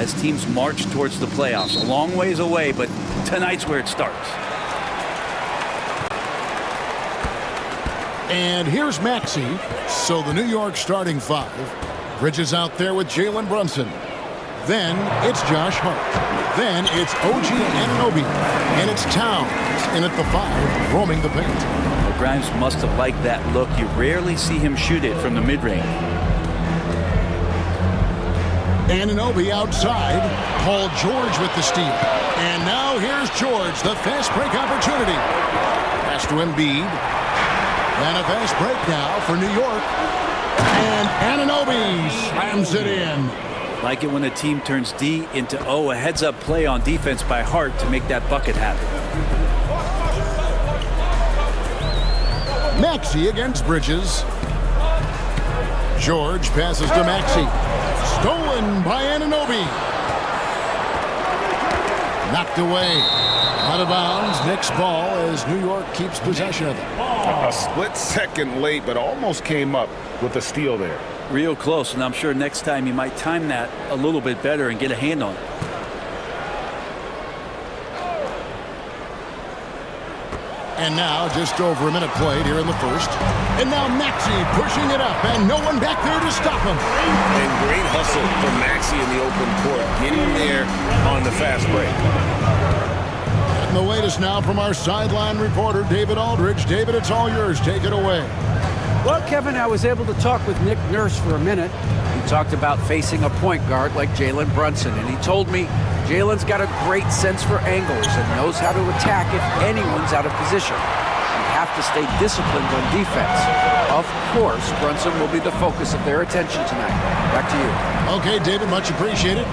as teams march towards the playoffs. A long ways away, but tonight's where it starts. And here's Maxey. So the New York starting five. Bridges out there with Jalen Brunson. Then it's Josh Hart. Then it's OG Anunoby. And it's Towns in at the 5, roaming the paint. Well, Grimes must have liked that look. You rarely see him shoot it from the mid-range. Anunoby outside. Paul George with the steal. And now here's George, the fast break opportunity. Pass to Embiid. And a fast break now for New York. And Anunoby slams it in. Like it when a team turns D into O, a heads-up play on defense by Hart to make that bucket happen. Maxey against Bridges. George passes to Maxey. Stolen by Anunoby. Knocked away. Out of bounds. Knicks ball as New York keeps possession of it. A split second late, but almost came up with a steal there. Real close, and I'm sure next time you might time that a little bit better and get a hand on it. And now just over a minute played here in the first. And now Maxey pushing it up, and no one back there to stop him. And great hustle from Maxey in the open court, getting there on the fast break. And the latest now from our sideline reporter, David Aldridge. David, it's all yours. Take it away. Well, Kevin, I was able to talk with Nick Nurse for a minute. He talked about facing a point guard like Jalen Brunson, and he told me Jalen's got a great sense for angles and knows how to attack if anyone's out of position. You have to stay disciplined on defense. Of course, Brunson will be the focus of their attention tonight. Back to you. Okay, David, much appreciated.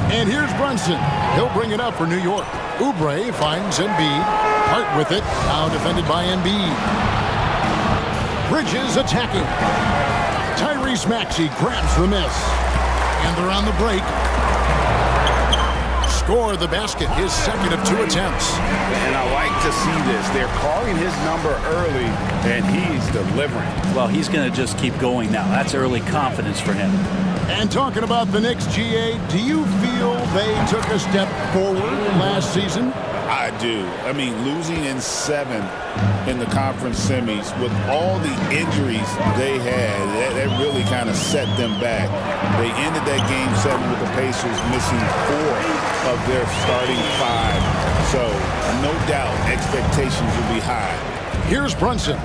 And here's Brunson. He'll bring it up for New York. Oubre finds Embiid. Hart with it. Now defended by Embiid. Bridges attacking. Tyrese Maxey grabs the miss. And they're on the break. Score the basket. His second of 2 attempts. And I like to see this. They're calling his number early, and he's delivering. Well, he's going to just keep going now. That's early confidence for him. And talking about the Knicks, GA, do you feel they took a step forward last season? I do. I mean, losing in 7 in the conference semis with all the injuries they had, that really kind of set them back. They ended that game 7 with the Pacers missing 4 of their starting 5. So, no doubt, expectations will be high. Here's Brunson.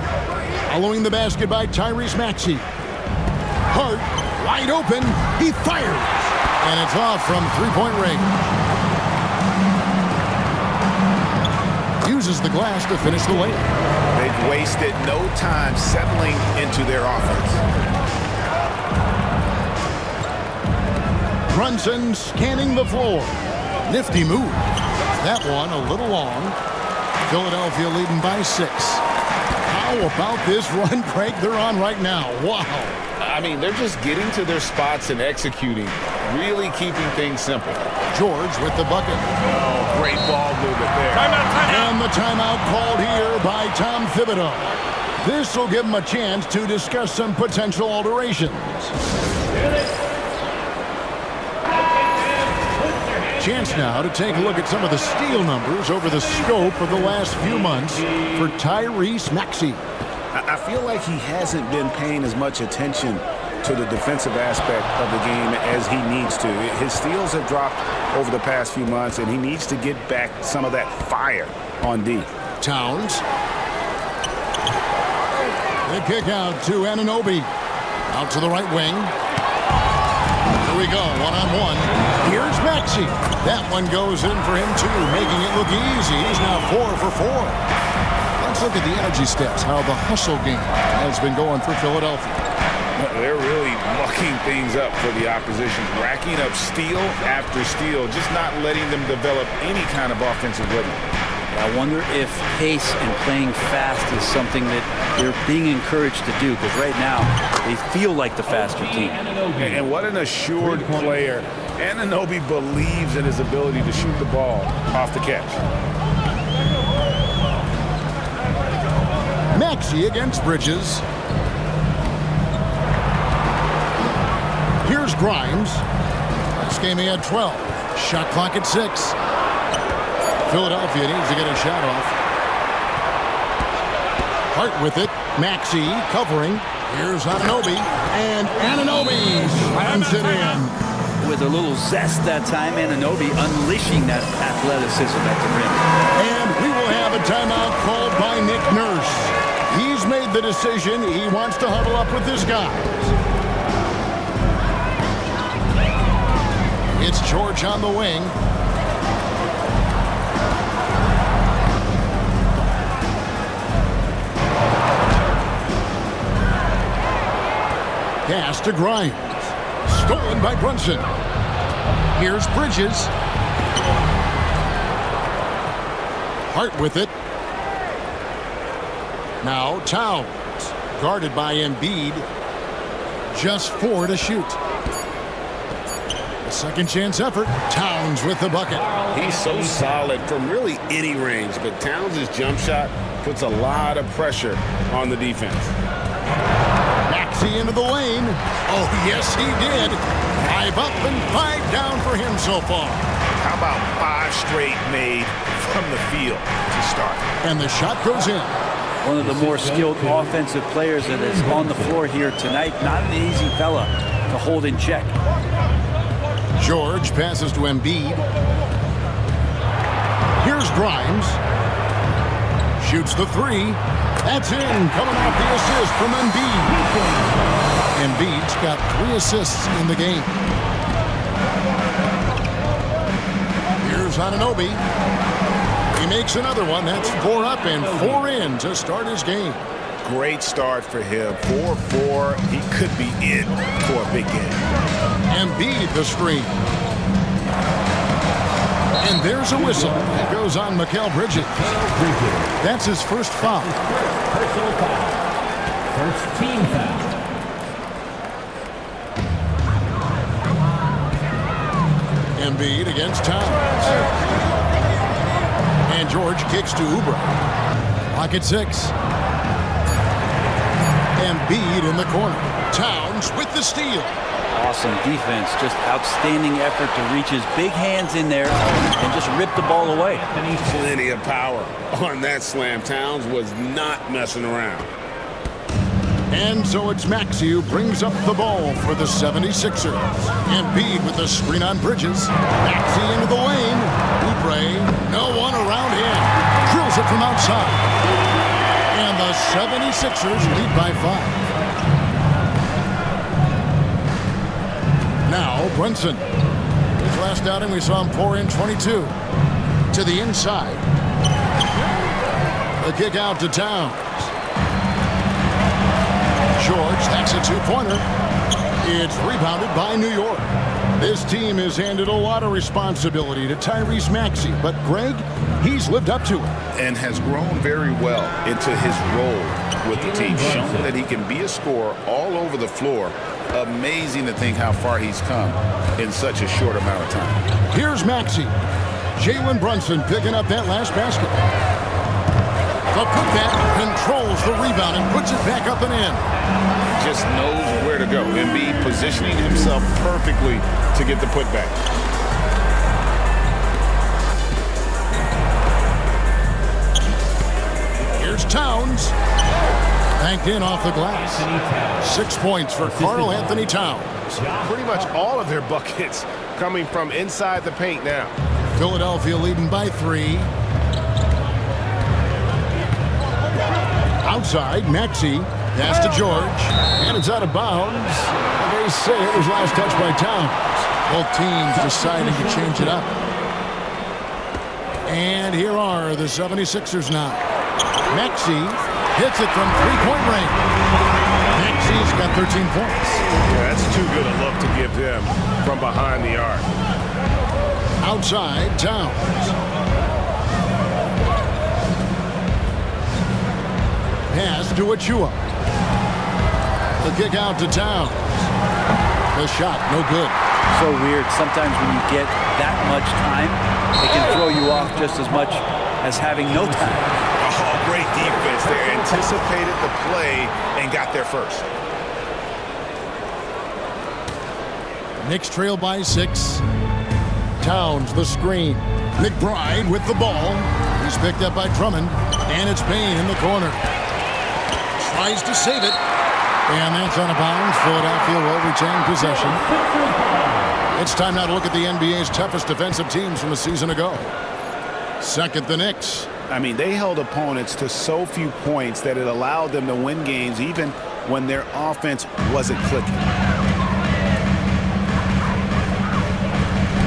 Following the basket by Tyrese Maxey. Hart, wide open. He fires. And it's off from three-point range. Uses the glass to finish the layup. They've wasted no time settling into their offense. Brunson scanning the floor. Nifty move. That one a little long. Philadelphia leading by 6. How about this run break they're on right now? Wow. I mean, they're just getting to their spots and executing, really keeping things simple. George with the bucket. Oh, great ball movement there. And the timeout called here by Tom Thibodeau. This will give him a chance to discuss some potential alterations. Chance now to take a look at some of the steal numbers over the scope of the last few months for Tyrese Maxey. I feel like he hasn't been paying as much attention to the defensive aspect of the game as he needs to. His steals have dropped over the past few months, and he needs to get back some of that fire on D. Towns. The kick out to Anunoby. Out to the right wing. Here we go, one-on-one. Here's Maxey. That one goes in for him, too, making it look easy. He's now 4 for 4. Let's look at the energy stats, how the hustle game has been going for Philadelphia. They're really mucking things up for the opposition, racking up steal after steal, just not letting them develop any kind of offensive rhythm. I wonder if pace and playing fast is something that they're being encouraged to do, because right now they feel like the faster team. And what an assured player. Anunoby believes in his ability to shoot the ball off the catch. Maxey against Bridges. Here's Grimes. This game he had 12. Shot clock at 6. Philadelphia needs to get a shot off. Hart with it. Maxey covering. Here's Anunoby. And Anunoby slams it in. With a little zest that time, Anunoby unleashing that athleticism at the rim. And we will have a timeout called by Nick Nurse. He's made the decision. He wants to huddle up with his guys. It's George on the wing. Pass to Grimes. Stolen by Brunson. Here's Bridges. Hart with it. Now Towns. Guarded by Embiid. Just 4 to shoot. A second chance effort. Towns with the bucket. He's so solid from really any range, but Towns' jump shot puts a lot of pressure on the defense. Maxey into the lane. Oh, yes, he did. 5 up and 5 down for him so far. How about 5 straight made from the field to start? And the shot goes in. One of the more skilled offensive players that is on the floor here tonight. Not an easy fella to hold in check. George passes to Embiid. Here's Grimes. Shoots the 3. That's in. Coming off the assist from Embiid. Embiid's got 3 assists in the game. Here's Anunoby. He makes another one. That's 4 up and 4 in to start his game. Great start for him. 4-4. He could be in for a big game. Embiid the screen. And there's a whistle. It goes on Mikal Bridges. That's his first foul. Personal foul. First team foul. Embiid against Towns. And George kicks to Oubre. Clock at 6. Embiid in the corner. Towns with the steal. Awesome defense, just outstanding effort to reach his big hands in there and just rip the ball away. Plenty of power on that slam. Towns was not messing around. And so it's Maxey who brings up the ball for the 76ers. Embiid with the screen on Bridges. Maxey into the lane. Oubre, no one around him. Drills it from outside. And the 76ers lead by 5. Now Brunson. His last outing we saw him pour in 22. To the inside. The kick out to Towns. George, that's a 2-pointer. It's rebounded by New York. This team has handed a lot of responsibility to Tyrese Maxey, but Greg, he's lived up to it. And has grown very well into his role with the team. Shown that he can be a scorer all over the floor. Amazing to think how far he's come in such a short amount of time. Here's Maxey. Jalen Brunson picking up that last basket. The putback controls the rebound and puts it back up and in. Just knows where to go. Embiid positioning himself perfectly to get the putback. Here's Towns. Banked in off the glass. 6 points for Karl Anthony Towns. Pretty much all of their buckets coming from inside the paint now. Philadelphia leading by 3. Outside, Maxey. Pass to George. And it's out of bounds. They say it was last touch by Towns. Both teams deciding to change it up. And here are the 76ers now. Maxey hits it from 3-point range. Maxey's got 13 points. Yeah, that's too good a look to give them from behind the arc. Outside, Towns. Pass to Achua. The kick out to Towns. The shot, no good. So weird. Sometimes when you get that much time, it can throw you off just as much as having no time. Oh, great defense there. Anticipated the play and got there first. Knicks trail by 6. Towns the screen. McBride with the ball. He's picked up by Drummond. And it's Payne in the corner. Tries to save it. And that's out of bounds. Philadelphia will retain possession. It's time now to look at the NBA's toughest defensive teams from a season ago. Second, the Knicks. I mean, they held opponents to so few points that it allowed them to win games even when their offense wasn't clicking.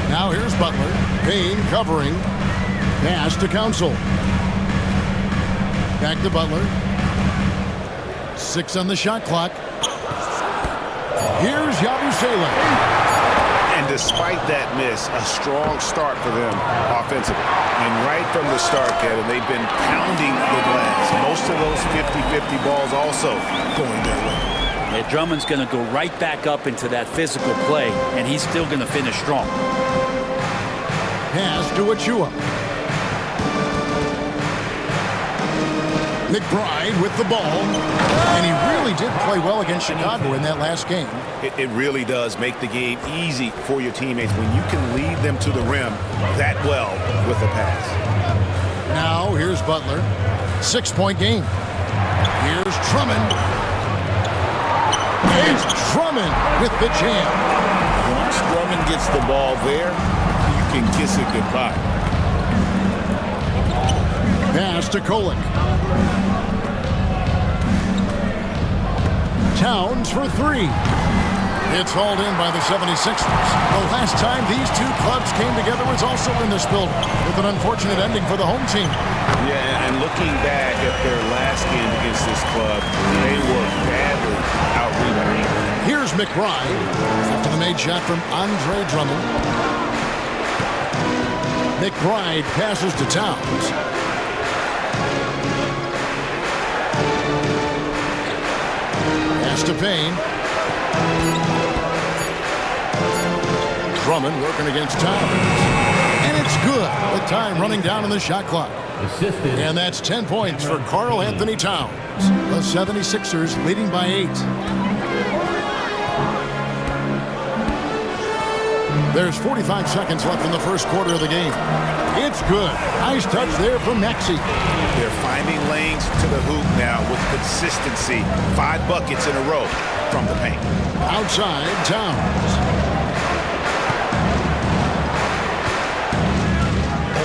Now here's Butler. Payne covering. Pass to Council. Back to Butler. 6 on the shot clock. Here's Yabusele. And despite that miss, a strong start for them offensively. And right from the start, Kevin, they've been pounding the glass. Most of those 50-50 balls also going their way. Yeah, Drummond's going to go right back up into that physical play, and he's still going to finish strong. Pass to Achua. McBride with the ball. And he really did play well against Chicago in that last game. It really does make the game easy for your teammates when you can lead them to the rim that well with a pass. Now here's Butler. 6-point game. Here's Drummond. It's Drummond with the jam. Once Drummond gets the ball there, you can kiss it goodbye. Pass to Kolek. Towns for 3. It's hauled in by the 76ers. The last time these two clubs came together was also in this building, with an unfortunate ending for the home team. Yeah, and looking back at their last game against this club, they were badly out-rebounded. Here's McBride after the made shot from Andre Drummond. McBride passes to Towns. Pass to Payne. Drummond working against Towns. And it's good. The time running down on the shot clock. Assisted. And that's 10 points for Karl Anthony Towns. The 76ers leading by 8. There's 45 seconds left in the first quarter of the game. It's good. Nice touch there from Maxey. They're finding lanes to the hoop now with consistency. 5 buckets in a row from the paint. Outside, Towns.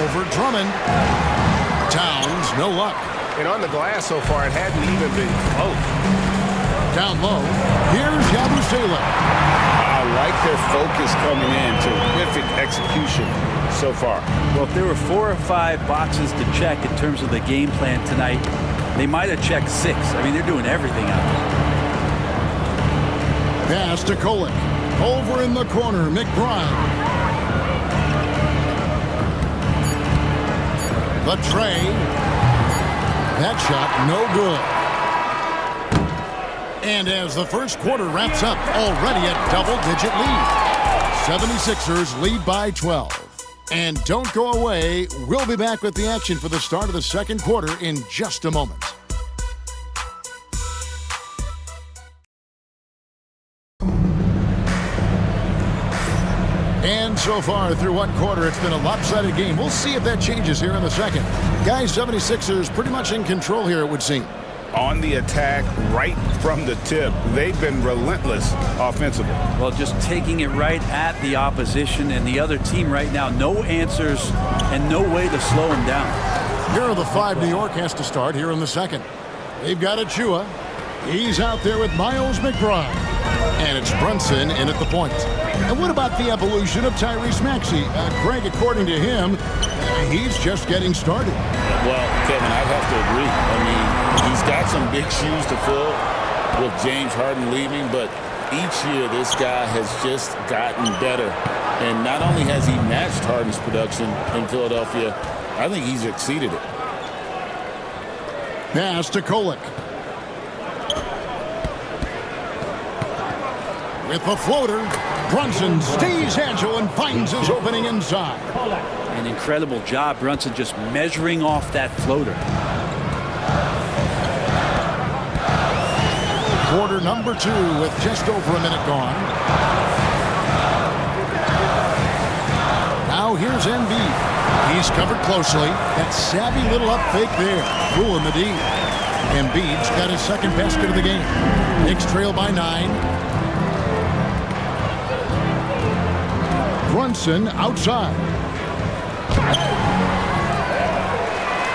Over Drummond. Towns, no luck. And on the glass so far, it hadn't even been close. Down low. Here's Yabusele. I like their focus coming in. Terrific execution so far. Well, if there were 4 or 5 boxes to check in terms of the game plan tonight, they might have checked 6. I mean, they're doing everything out there. Pass to Kolek. Over in the corner, McBride. The tray. That shot, no good. And as the first quarter wraps up, already a double-digit lead. 76ers lead by 12. And don't go away. We'll be back with the action for the start of the second quarter in just a moment. And so far through one quarter, it's been a lopsided game. We'll see if that changes here in the second. Guys, 76ers pretty much in control here, it would seem. On the attack right from the tip. They've been relentless offensively. Well, just taking it right at the opposition and the other team right now. No answers and no way to slow them down. Here are the 5 New York has to start here in the second. They've got Achua. He's out there with Miles McBride. And it's Brunson in at the point. And what about the evolution of Tyrese Maxey? Greg, according to him, he's just getting started. Well, Kevin, I'd have to agree. I mean, he's got some big shoes to fill with James Harden leaving, but each year this guy has just gotten better. And not only has he matched Harden's production in Philadelphia, I think he's exceeded it. Pass to Kolek. With the floater, Brunson stays agile and finds his opening inside. An incredible job, Brunson, just measuring off that floater. Quarter number 2 with just over a minute gone. here's Embiid. He's covered closely. That savvy little up fake there. Fooling the D. Embiid's got his second basket of the game. Knicks trail by 9. Brunson outside.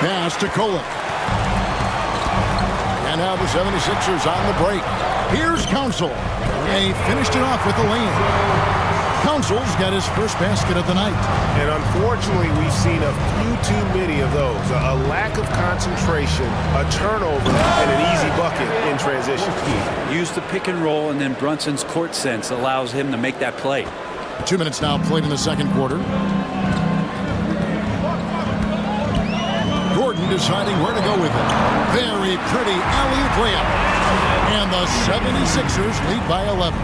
Pass to Kolek. And now the 76ers on the break. Here's Council. And he finished it off with the lane. Council's got his first basket of the night. And unfortunately, we've seen a few too many of those. A lack of concentration, a turnover, and an easy bucket in transition. Use the pick and roll, and then Brunson's court sense allows him to make that play. 2 minutes now played in the second quarter. Gordon deciding where to go with it. Very pretty alley-oop layup. And the 76ers lead by 11.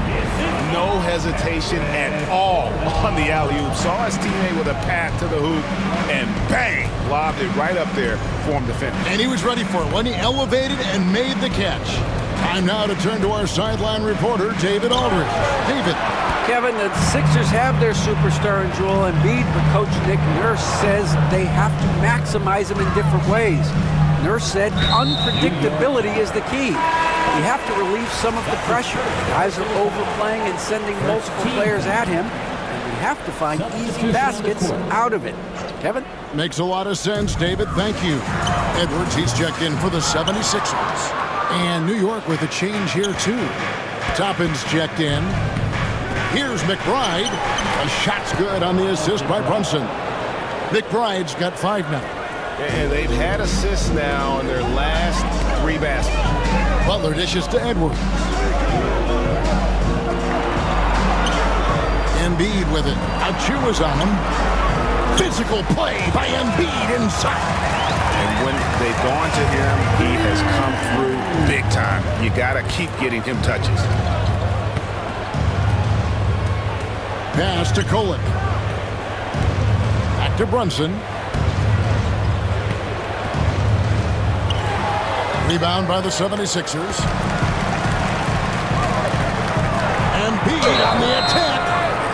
No hesitation at all on the alley-oop. Saw his teammate with a path to the hoop, and bang, lobbed it right up there for him to finish. And he was ready for it when he elevated and made the catch. Time now to turn to our sideline reporter, David Aldridge. David. Kevin, the Sixers have their superstar in Joel Embiid, but Coach Nick Nurse says they have to maximize him in different ways. Nurse said unpredictability is the key. You have to relieve some of the pressure. Guys are overplaying and sending multiple players at him, and we have to find easy baskets out of it. Kevin? Makes a lot of sense, David. Thank you. Edwards, he's checked in for the 76ers. And New York with a change here, too. Toppin's checked in. Here's McBride. A shot's good on the assist by Brunson. McBride's got 5 now. And they've had assists now in their last 3 baskets. Butler dishes to Edwards. Embiid with it. Achiuwa's on him. Physical play by Embiid inside. And when they've gone to him, he has come through big time. You got to keep getting him touches. Pass to Kolek. Back to Brunson. Rebound by the 76ers. Embiid on the attack.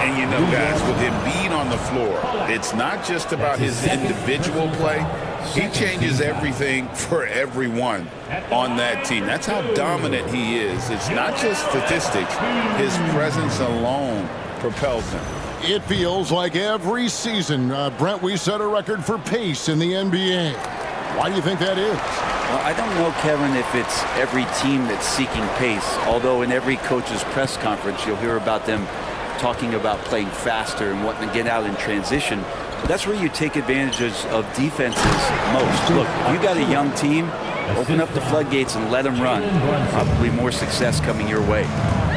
And you know, guys, with Embiid on the floor, it's not just about his individual play. He changes everything for everyone on that team. That's how dominant he is. It's not just statistics. His presence alone propels him. It feels like every season, Brent, we set a record for pace in the NBA. Why do you think that is? Well, I don't know, Kevin, if it's every team that's seeking pace, although in every coach's press conference you'll hear about them talking about playing faster and wanting to get out in transition. But that's where you take advantages of defenses most. Look, if you got a young team, open up the floodgates and let them run. Probably more success coming your way.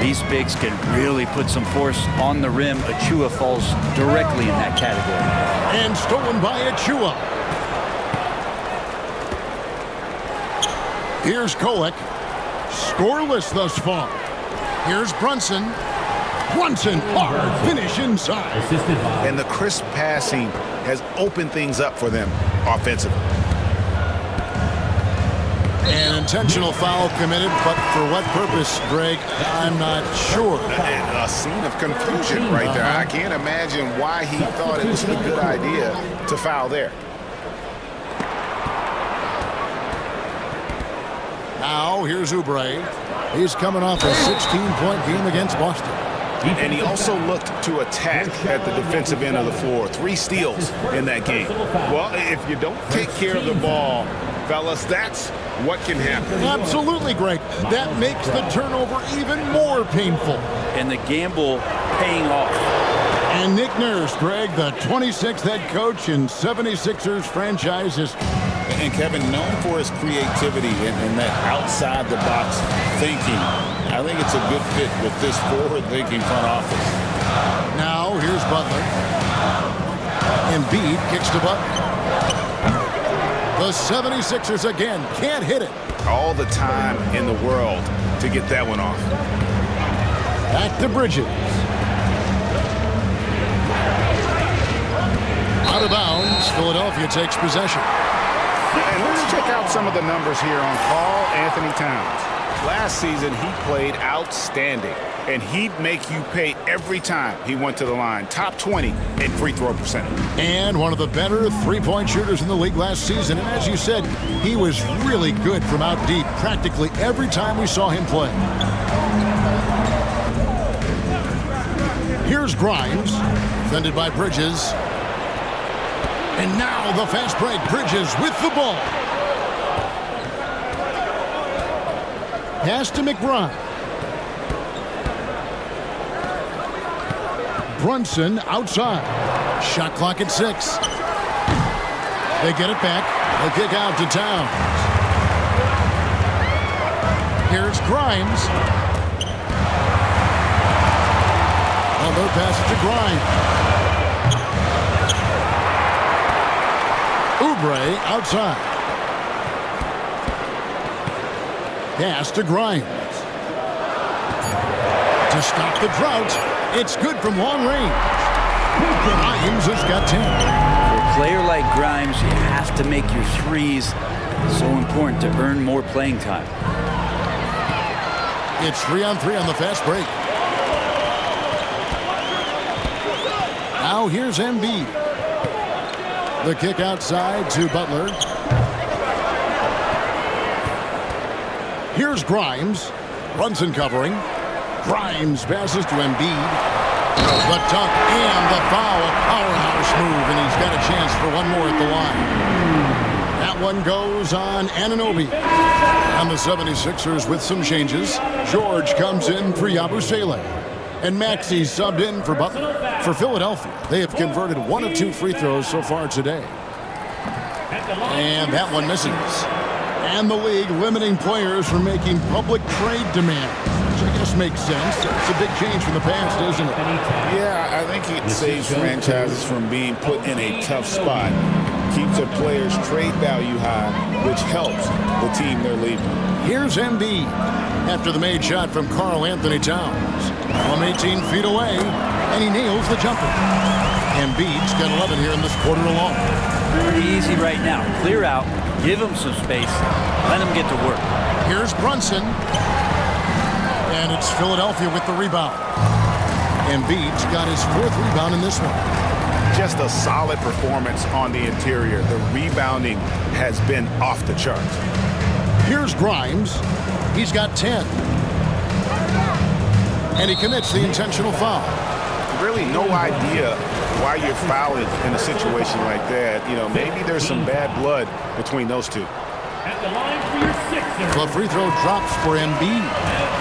These bigs can really put some force on the rim. Achiuwa falls directly in that category. And stolen by Achiuwa. Here's Kolek. Scoreless thus far. Here's Brunson. Brunson, hard finish inside. And the crisp passing has opened things up for them offensively. An intentional foul committed, but for what purpose, Greg, I'm not sure. And a scene of confusion right there. I can't imagine why he thought it was a good idea to foul there. Now, here's Oubre. He's coming off a 16-point game against Boston. And he also looked to attack at the defensive end of the floor. 3 steals in that game. Well, if you don't take care of the ball, fellas, that's what can happen. Absolutely, Greg. That makes the turnover even more painful. And the gamble paying off. And Nick Nurse, Greg, the 26th head coach in 76ers franchise history. And Kevin, known for his creativity and that outside-the-box thinking, I think it's a good fit with this forward-thinking front office. Now, here's Butler. Embiid kicks to Butler. The 76ers again can't hit it. All the time in the world to get that one off. Back to Bridges. Out of bounds, Philadelphia takes possession. And let's check out some of the numbers here on Karl Anthony Towns. Last season, he played outstanding, and he'd make you pay every time he went to the line. Top 20 in free throw percentage. And one of the better three-point shooters in the league last season. And as you said, he was really good from out deep practically every time we saw him play. Here's Grimes, defended by Bridges. And now the fast break. Bridges with the ball. Pass to McBride. Brunson outside. Shot clock at 6. They get it back. They kick out to Towns. Here's Grimes. Another pass to Grimes. Oubre outside. Pass to Grimes. To stop the drought. It's good from long range. Grimes has got 10. For a player like Grimes, you have to make your threes so important to earn more playing time. It's 3-on-3 on the fast break. Now here's Embiid. The kick outside to Butler. Here's Grimes. Brunson covering. Grimes passes to Embiid. The dunk and the foul. A powerhouse move, and he's got a chance for one more at the line. That one goes on Anunoby. And the 76ers with some changes. George comes in for Yabusele. And Maxey subbed in for Butler. For Philadelphia, they have converted 1 of 2 free throws so far today. And that one misses. And the league limiting players from making public trade demands. Which I guess makes sense. It's a big change from the past, isn't it? Yeah, I think it saves franchises from being put in a tough spot. Keeps a player's trade value high, which helps the team they're leaving. Here's Embiid after the made shot from Karl Anthony Towns. From 18 feet away, and he nails the jumper. Embiid's got 11 here in this quarter alone. Pretty easy right now. Clear out, give him some space, let him get to work. Here's Brunson. And it's Philadelphia with the rebound. Embiid's got his 4th rebound in this one. Just a solid performance on the interior. The rebounding has been off the charts. Here's Grimes. He's got 10. And he commits the intentional foul. Really no idea why you're fouling in a situation like that. You know, maybe there's some bad blood between those two. At the line for your 6th. The free throw drops for Embiid.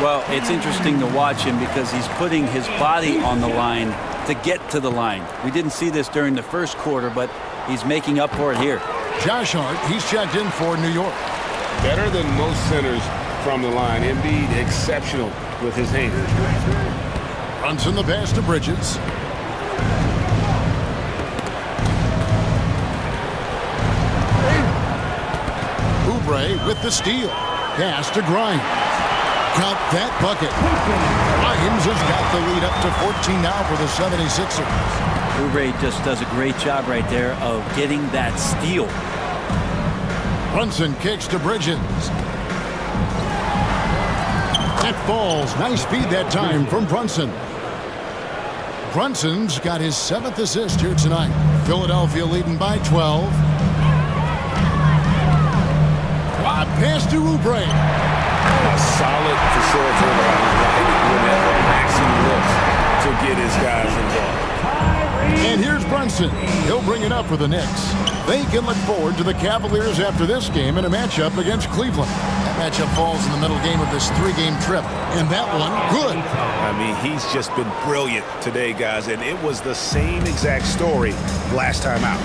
Well, it's interesting to watch him because he's putting his body on the line to get to the line. We didn't see this during the first quarter, but he's making up for it here. Josh Hart, he's checked in for New York. Better than most centers from the line. Embiid exceptional with his hands. Runs in the pass to Bridges. Oubre with the steal. Pass to Grimes. Count that bucket. Grimes has got the lead up to 14 now for the 76ers. Oubre just does a great job right there of getting that steal. Brunson kicks to Bridges. That falls. Nice speed that time from Brunson. Brunson's got his 7th assist here tonight. Philadelphia leading by 12. Lob pass to Oubre. A solid facilitator whenever Maxey looks to get his guys involved. And here's Brunson. He'll bring it up for the Knicks. They can look forward to the Cavaliers after this game in a matchup against Cleveland. That matchup falls in the middle game of this 3-game trip. And that one, good. I mean, he's just been brilliant today, guys, and it was the same exact story last time out.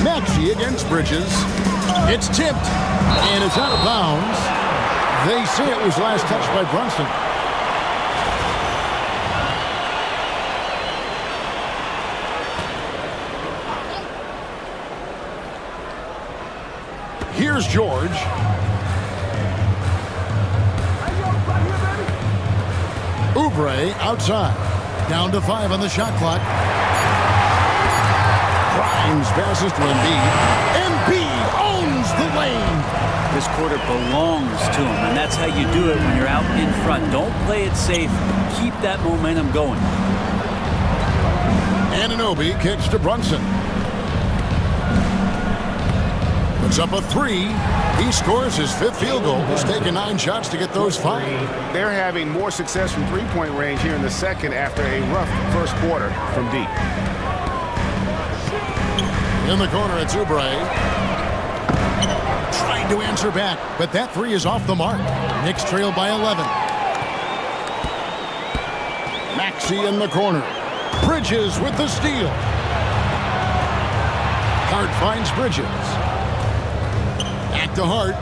Maxey against Bridges. It's tipped, and it's out of bounds. They say it was last touched by Brunson. Here's George. Oubre outside. Down to 5 on the shot clock. Grimes passes to Embiid. Embiid owns the lane. This quarter belongs to him, and that's how you do it when you're out in front. Don't play it safe. Keep that momentum going. Anunoby kicks to Brunson. Puts up a 3. He scores his 5th field goal. He's taken 9 shots to get those 5. They're having more success from three-point range here in the second after a rough first quarter from deep. In the corner, it's Oubre. Trying to answer back, but that 3 is off the mark. Knicks trail by 11. Maxey in the corner. Bridges with the steal. Hart finds Bridges. Back to Hart.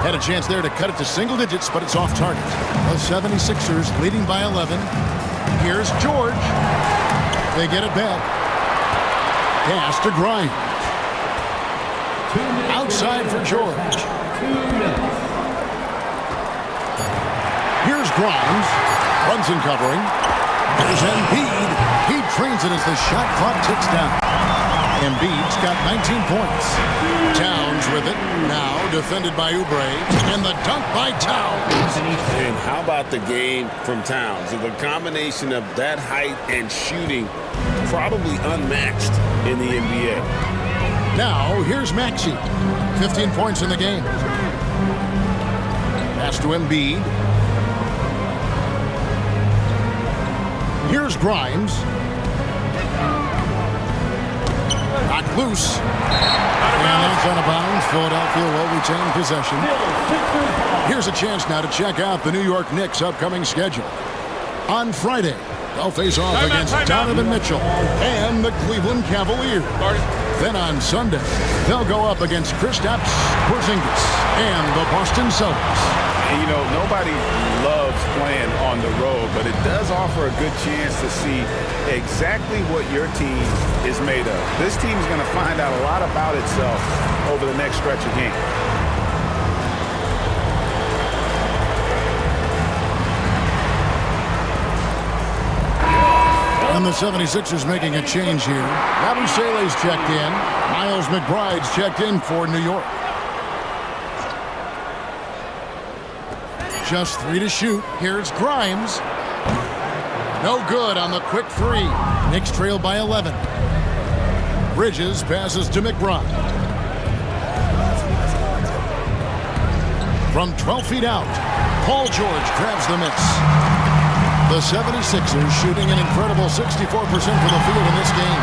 Had a chance there to cut it to single digits, but it's off target. The 76ers leading by 11. Here's George. They get it back. Pass to Grimes. Outside for George. Here's Grimes. Brunson covering. There's Embiid. He trains it as the shot clock ticks down. Embiid's got 19 points. Towns with it. Now defended by Oubre. And the dunk by Towns. And how about the game from Towns? The combination of that height and shooting, probably unmatched in the NBA. Now here's Maxey. 15 points in the game. Pass to Embiid. Here's Grimes. Knocked loose. And that's out of bounds. Philadelphia will retain possession. Here's a chance now to check out the New York Knicks' upcoming schedule. On Friday, they'll face off against Donovan Mitchell and the Cleveland Cavaliers. Then on Sunday, they'll go up against Kristaps Porzingis and the Boston Celtics. And, you know, nobody loves playing on the road, but it does offer a good chance to see exactly what your team is made of. This team is going to find out a lot about itself over the next stretch of games. And the 76ers making a change here. Yabusele's checked in. Miles McBride's checked in for New York. Just 3 to shoot. Here's Grimes. No good on the quick 3. Knicks trail by 11. Bridges passes to McBride. From 12 feet out, Paul George grabs the miss. The 76ers shooting an incredible 64% from the field in this game.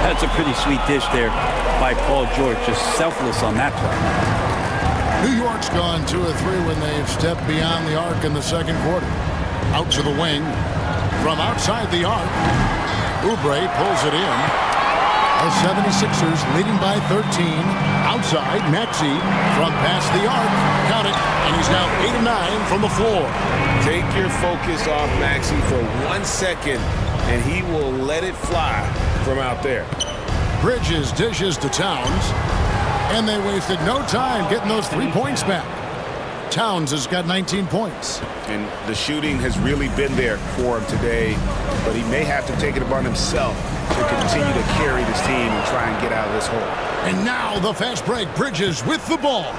That's a pretty sweet dish there by Paul George. Just selfless on that play. New York's gone 2 of 3 when they've stepped beyond the arc in the second quarter. Out to the wing. From outside the arc, Oubre pulls it in. The 76ers leading by 13. Outside, Maxey from past the arc. Count it, and he's now 8 of 9 from the floor. Take your focus off Maxey for 1 second, and he will let it fly from out there. Bridges dishes to Towns. And they wasted no time getting those 3 points back. Towns has got 19 points. And the shooting has really been there for him today, but he may have to take it upon himself to continue to carry this team and try and get out of this hole. And now the fast break. Bridges with the ball.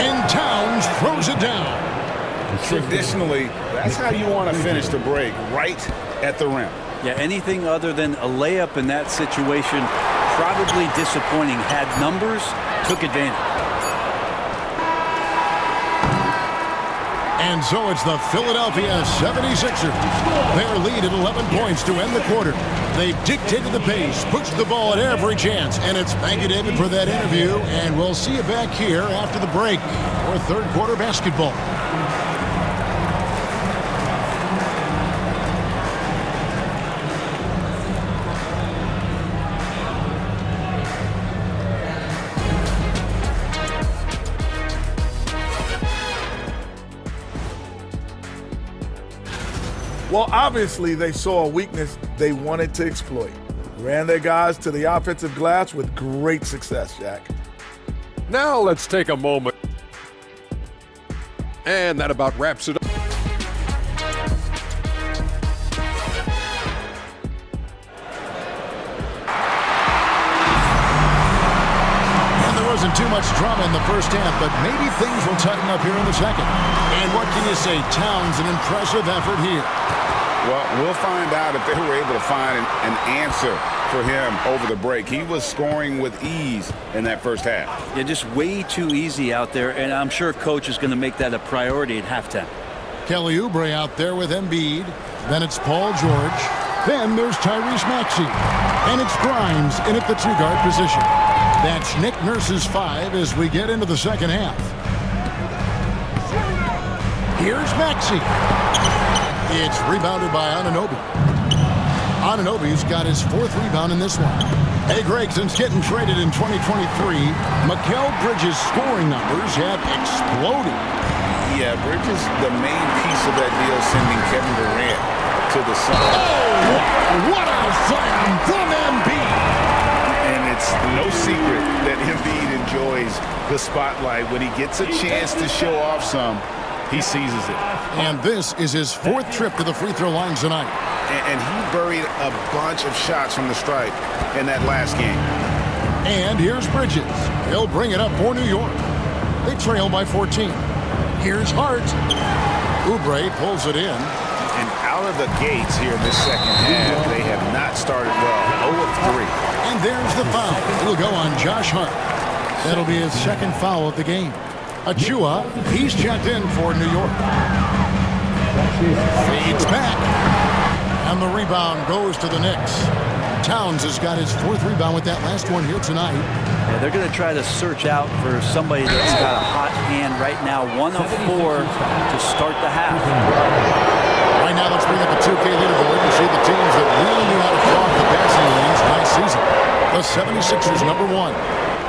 And Towns throws it down. Traditionally, that's how you want to finish the break, right at the rim. Yeah, anything other than a layup in that situation, probably disappointing. Had numbers, took advantage. And so it's the Philadelphia 76ers. Their lead at 11 points to end the quarter. They've dictated the pace, pushed the ball at every chance, and it's thank you, David, for that interview. And we'll see you back here after the break for third quarter basketball. Well, obviously, they saw a weakness they wanted to exploit. Ran their guys to the offensive glass with great success, Jack. Now let's take a moment. And that about wraps it up. wasn't too much drama in the first half, but maybe things will tighten up here in the second. And what can you say? Towns, an impressive effort here. Well, we'll find out if they were able to find an answer for him over the break. He was scoring with ease in that first half. Yeah, just way too easy out there, and I'm sure coach is going to make that a priority at halftime. Kelly Oubre out there with Embiid. Then it's Paul George. Then there's Tyrese Maxey. And it's Grimes in at the two-guard position. That's Nick Nurse's 5 as we get into the second half. Here's Maxey. It's rebounded by Anunoby. Anunoby's got his 4th rebound in this one. Hey, Greg, since getting traded in 2023, Mikal Bridges' scoring numbers have exploded. Yeah, Bridges, the main piece of that deal, sending Kevin Durant to the Suns. Oh, what a slam from Embiid! And it's no secret that Embiid enjoys the spotlight. When he gets a chance to show off some, he seizes it. And this is his 4th trip to the free throw line tonight. And he buried a bunch of shots from the stripe in that last game. And here's Bridges. He'll bring it up for New York. They trail by 14. Here's Hart. Oubre pulls it in. And out of the gates here in this second half, they have not started well. 0 of 3. And there's the foul. It'll go on Josh Hart. That'll be his 2nd foul of the game. Achua, he's checked in for New York. Feeds back. And the rebound goes to the Knicks. Towns has got his 4th rebound with that last one here tonight. Yeah, they're going to try to search out for somebody that's got a hot hand right now. 1 of 4 to start the half. Right now, let's bring up the 2K leaderboard and see the teams that really knew how to clog the passing lanes last season. The 76ers, number 1.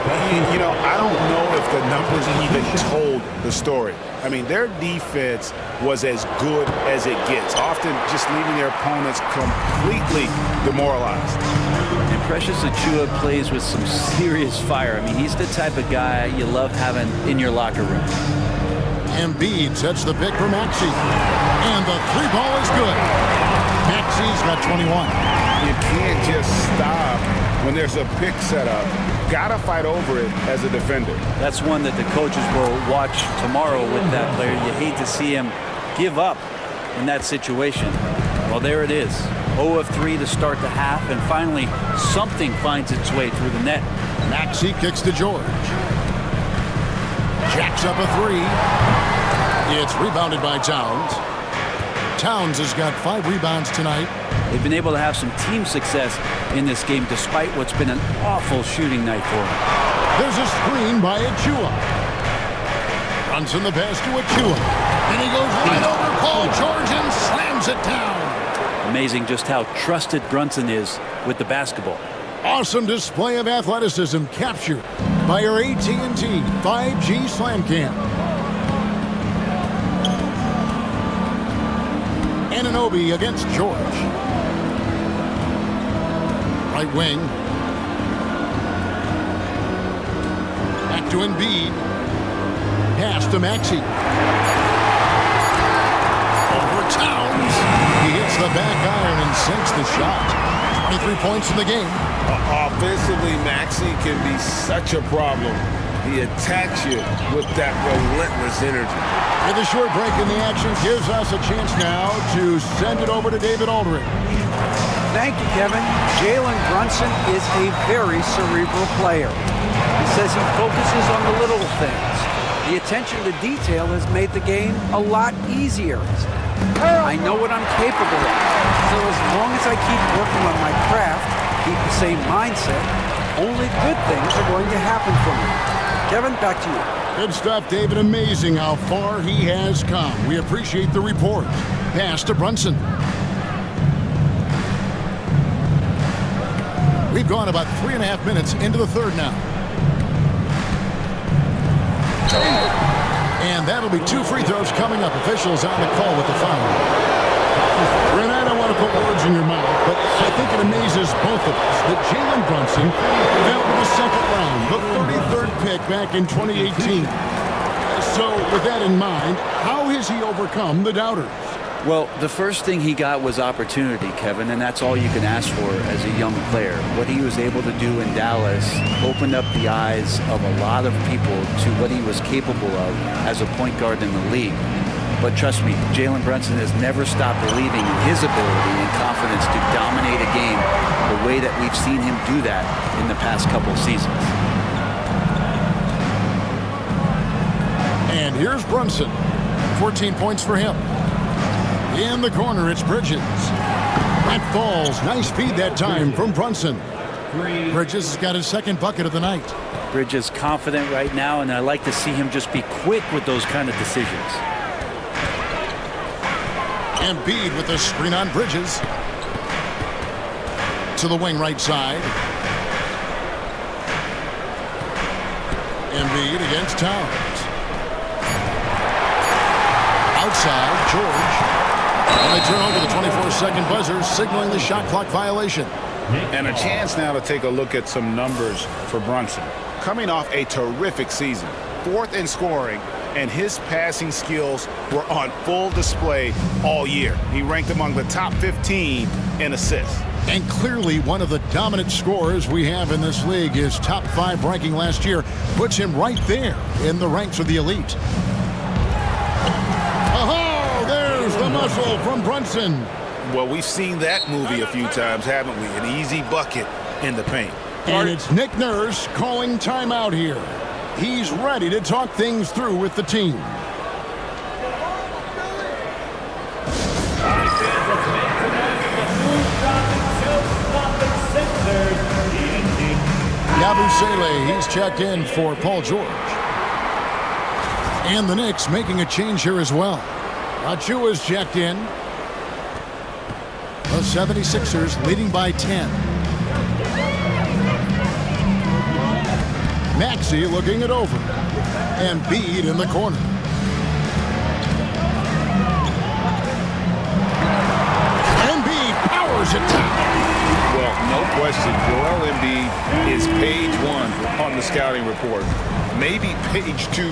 You know, I don't know if the numbers even told the story. I mean, their defense was as good as it gets, often just leaving their opponents completely demoralized. And Precious Achua plays with some serious fire. I mean, he's the type of guy you love having in your locker room. Embiid sets the pick for Maxey. And the 3 ball is good. Maxey's got 21. You can't just stop when there's a pick set up. Gotta fight over it as a defender. That's one that the coaches will watch tomorrow with that player. You hate to see him give up in that situation. Well, there it is. 0 of 3 to start the half, and finally something finds its way through the net. Maxey kicks to George. Jacks up a 3. It's rebounded by Towns. Towns has got 5 rebounds tonight. They've been able to have some team success in this game despite what's been an awful shooting night for them. There's a screen by Achua. Brunson the pass to Achua. And he goes right over Paul George and slams it down. Amazing just how trusted Brunson is with the basketball. Awesome display of athleticism captured by your AT&T 5G Slam Cam. Anunoby against George. Right wing. Back to Embiid. Pass to Maxey. Over Towns. He hits the back iron and sinks the shot. 23 points in the game. Offensively, Maxey can be such a problem. He attacks you with that relentless energy. With a short break in the action gives us a chance now to send it over to David Aldridge. Thank you, Kevin. Jalen Brunson is a very cerebral player. He says he focuses on the little things. The attention to detail has made the game a lot easier. I know what I'm capable of. So as long as I keep working on my craft, keep the same mindset, only good things are going to happen for me. Kevin, back to you. Good stuff, David. Amazing how far he has come. We appreciate the report. Pass to Brunson. We've gone about 3.5 minutes into the third now. And that'll be 2 free throws coming up. Officials on the call with the foul. Brent, I don't want to put words in your mouth, but I think it amazes both of us that Jalen Brunson fell to the second round, the 33rd pick back in 2018. So with that in mind, how has he overcome the doubters? Well, the first thing he got was opportunity, Kevin, and that's all you can ask for as a young player. What he was able to do in Dallas opened up the eyes of a lot of people to what he was capable of as a point guard in the league. But trust me, Jalen Brunson has never stopped believing in his ability and confidence to dominate a game the way that we've seen him do that in the past couple of seasons. And here's Brunson. 14 points for him. In the corner, it's Bridges. That falls. Nice feed that time from Brunson. Bridges has got his second bucket of the night. Bridges confident right now, and I like to see him just be quick with those kind of decisions. Embiid with a screen on Bridges. To the wing right side. Embiid against Towns. Outside, George. And they turn over the 24-second buzzer, signaling the shot clock violation. And a chance now to take a look at some numbers for Brunson. Coming off a terrific season, 4th in scoring, and his passing skills were on full display all year. He ranked among the top 15 in assists. And clearly one of the dominant scorers we have in this league. His top 5 ranking last year puts him right there in the ranks of the elite. There's the muscle from Brunson. Well, we've seen that movie a few times, haven't we? An easy bucket in the paint. And it's Nick Nurse calling timeout here. He's ready to talk things through with the team. Yabusele, he's checked in for Paul George. And the Knicks making a change here as well. Achua's checked in. The 76ers leading by 10. Maxey looking it over. Embiid in the corner. Embiid powers it down. Well, no question, Joel Embiid is page 1 on the scouting report. Maybe page 2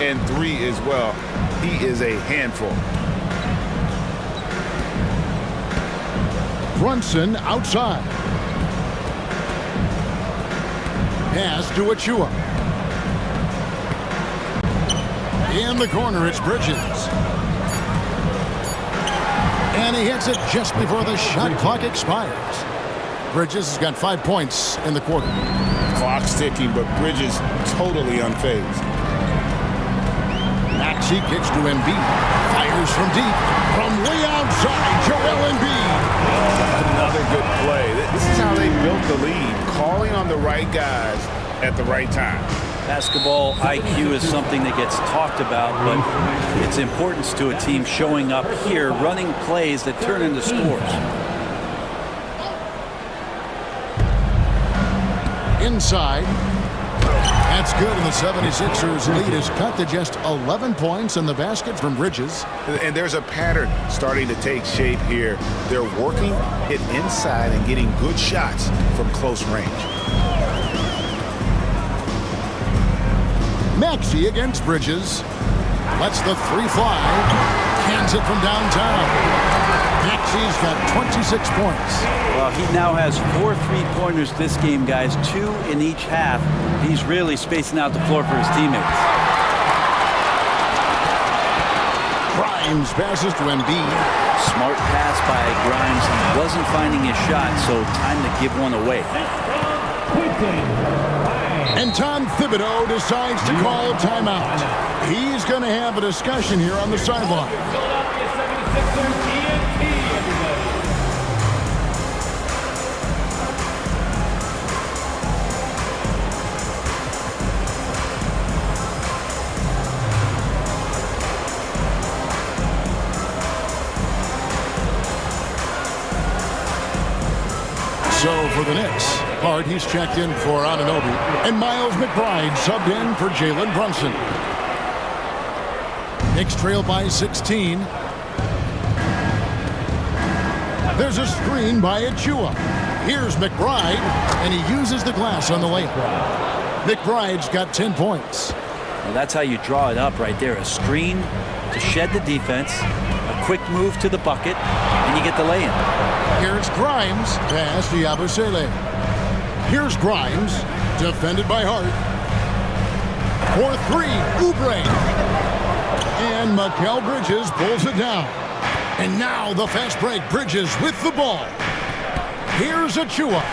and 3 as well. He is a handful. Brunson outside. Pass to Achua. In the corner, it's Bridges. And he hits it just before the shot clock expires. Bridges has got 5 points in the quarter. Clock's ticking, but Bridges totally unfazed. Maxey kicks to Embiid. Fires from deep. From way outside, Joel Embiid. Another good play. This is how they built the lead, calling on the right guys at the right time. Basketball IQ is something that gets talked about, but its importance to a team showing up here, running plays that turn into scores. Inside. That's good, and the 76ers lead is cut to just 11 points in the basket from Bridges. And there's a pattern starting to take shape here. They're working it inside and getting good shots from close range. Maxey against Bridges. Lets the 3 fly. Cans it from downtown. Maxey's got 26 points. Well, he now has 4 3-pointers this game, guys, 2 in each half. He's really spacing out the floor for his teammates. Grimes passes to Embiid. Smart pass by Grimes. He wasn't finding his shot, so time to give one away. And Tom Thibodeau decides to call a timeout. He's going to have a discussion here on the sideline. So for the Knicks, Hart, he's checked in for Anunoby, and Miles McBride subbed in for Jalen Brunson. Knicks trail by 16. There's a screen by Achua. Here's McBride, and he uses the glass on the layup. McBride's got 10 points. Well, that's how you draw it up right there. A screen to shed the defense, a quick move to the bucket, and you get the lay-in. Here's Grimes. Pass to Yabusele. Here's Grimes. Defended by Hart. For three, Oubre. And Mikal Bridges pulls it down. And now the fast break. Bridges with the ball. Here's Achua.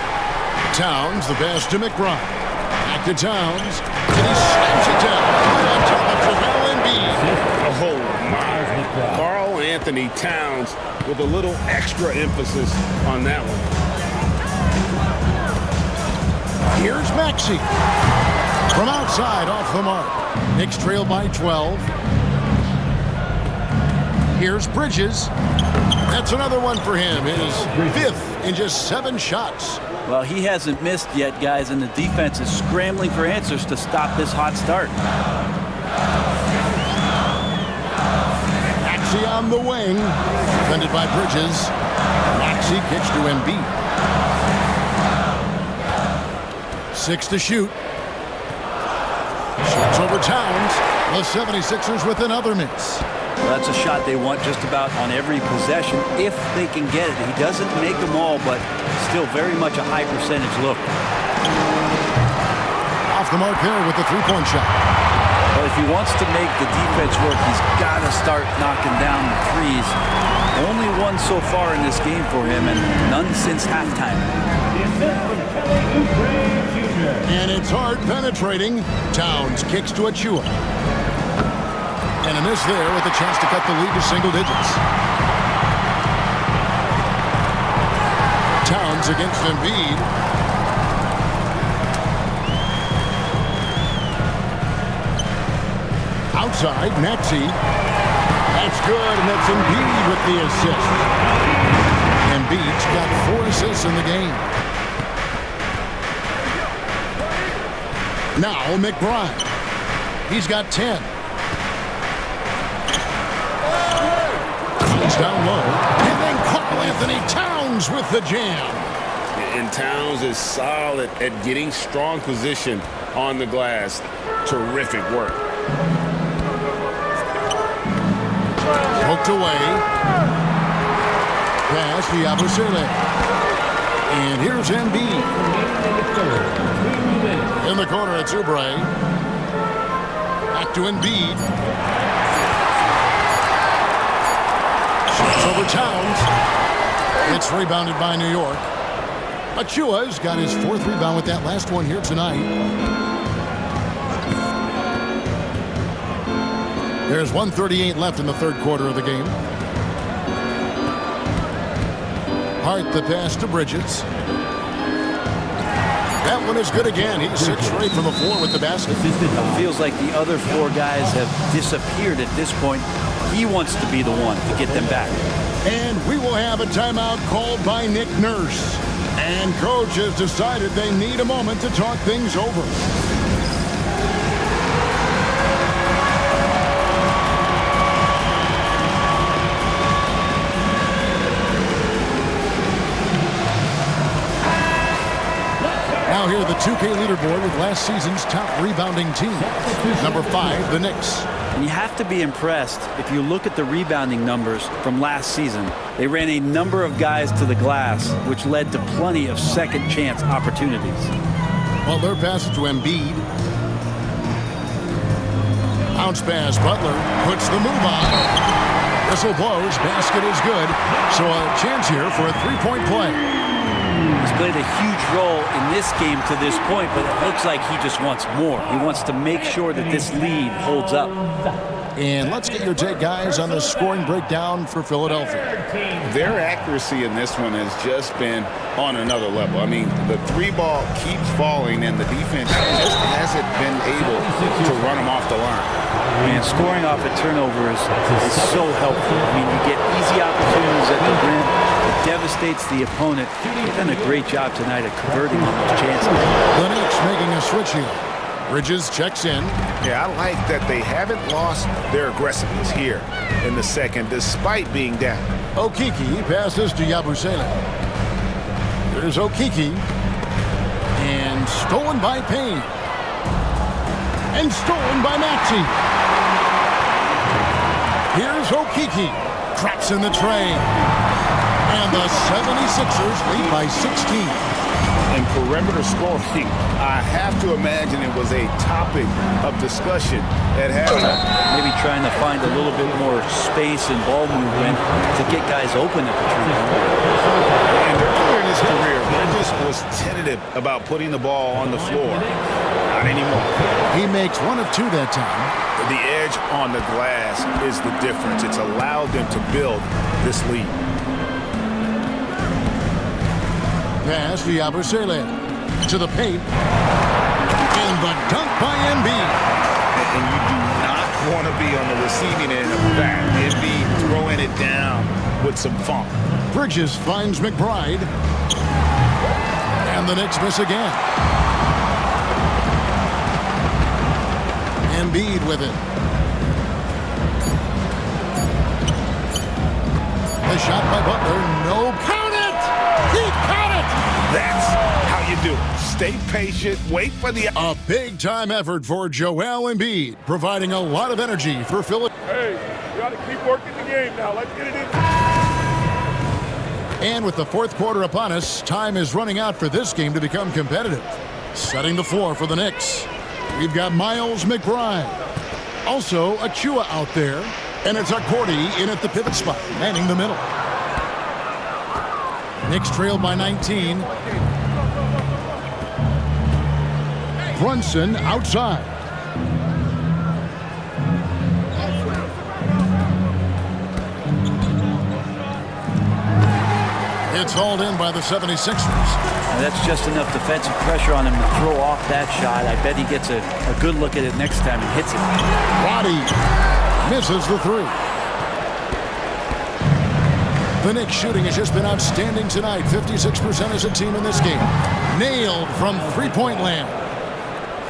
Towns, the pass to McBride. Back to Towns. And he slams it down. On top of Joel Embiid. Oh, my. Karl Anthony Towns with a little extra emphasis on that one. Here's Maxey. From outside, off the mark. Knicks trail by 12. Here's Bridges. That's another one for him. His fifth in just 7 shots. Well, he hasn't missed yet, guys, and the defense is scrambling for answers to stop this hot start. Maxey on the wing. Defended by Bridges. Maxey kicks to Embiid. 6 to shoot. Shoots over Towns. The 76ers with another miss. Well, that's a shot they want just about on every possession if they can get it. He doesn't make them all, but still very much a high percentage look. Off the mark there with the three-point shot. But if he wants to make the defense work, he's got to start knocking down the threes. Only one so far in this game for him, and none since halftime. And it's hard penetrating. Towns kicks to Achua. And a miss there with a chance to cut the lead to single digits. Towns against Embiid. Outside, Maxey. That's good, and that's Embiid with the assist. Embiid's got 4 assists in the game. Now McBride. He's got 10. He's down low. And then Karl Anthony Towns with the jam. And Towns is solid at getting strong position on the glass. Terrific work. Poked away. Pass to Yabusele. And here's Embiid. In the corner, it's Oubre. Back to Embiid. Shoots over Towns. It's rebounded by New York. Achua's got his 4th rebound with that last one here tonight. There's 1:38 left in the 3rd quarter of the game. Hart the pass to Bridges. That one is good again. He's 6 straight from the floor with the basket. It feels like the other 4 guys have disappeared at this point. He wants to be the one to get them back. And we will have a timeout called by Nick Nurse. And coach has decided they need a moment to talk things over. Now here the 2K leaderboard with last season's top rebounding team. Number 5, the Knicks. And you have to be impressed if you look at the rebounding numbers from last season. They ran a number of guys to the glass, which led to plenty of second chance opportunities. Well, their pass to Embiid. Bounce pass, Butler puts the move on. Whistle blows, basket is good. So a chance here for a 3-point play. He's played a huge role in this game to this point, but it looks like he just wants more. He wants to make sure that this lead holds up. And let's get your take, guys, on the scoring breakdown for Philadelphia. Their accuracy in this one has just been on another level. I mean, the 3-ball keeps falling, and the defense just hasn't been able to run them off the line. And scoring off a turnover is so helpful. I mean, you get easy opportunities at the rim. It devastates the opponent. They've done a great job tonight at converting on those chances. The Knicks making a switch here. Bridges checks in. Yeah, I like that they haven't lost their aggressiveness here in the second, despite being down. Okiki passes to Yabusele. There's Okiki. And stolen by Payne. And stolen by Maxey. Here's Okiki. Traps in the tray. And the 76ers lead by 16. In perimeter scoring, I have to imagine it was a topic of discussion at halftime. Maybe trying to find a little bit more space and ball movement to get guys open at the three-point. And earlier in his career, Bridges was tentative about putting the ball on the floor. Not anymore. He makes 1 of 2 that time. The edge on the glass is the difference. It's allowed them to build this lead. Pass to Yabusele. To the paint. And the dunk by Embiid. And you do not want to be on the receiving end of that. Embiid throwing it down with some funk. Bridges finds McBride. And the Knicks miss again. Embiid with it. The shot by Butler. No count it! He caught it! That's how you do it. Stay patient. Wait for the... A big-time effort for Joel Embiid, providing a lot of energy for Philadelphia. Hey, you got to keep working the game now. Let's get it in. And with the fourth quarter upon us, time is running out for this game to become competitive. Setting the floor for the Knicks. We've got Miles McBride. Also, Achua out there. And it's Accordi in at the pivot spot, manning the middle. Knicks trailed by 19. Brunson outside. It's hauled in by the 76ers. And that's just enough defensive pressure on him to throw off that shot. I bet he gets a good look at it next time and hits it. Roddy misses the 3. The Knicks shooting has just been outstanding tonight. 56% as a team in this game. Nailed from three-point land.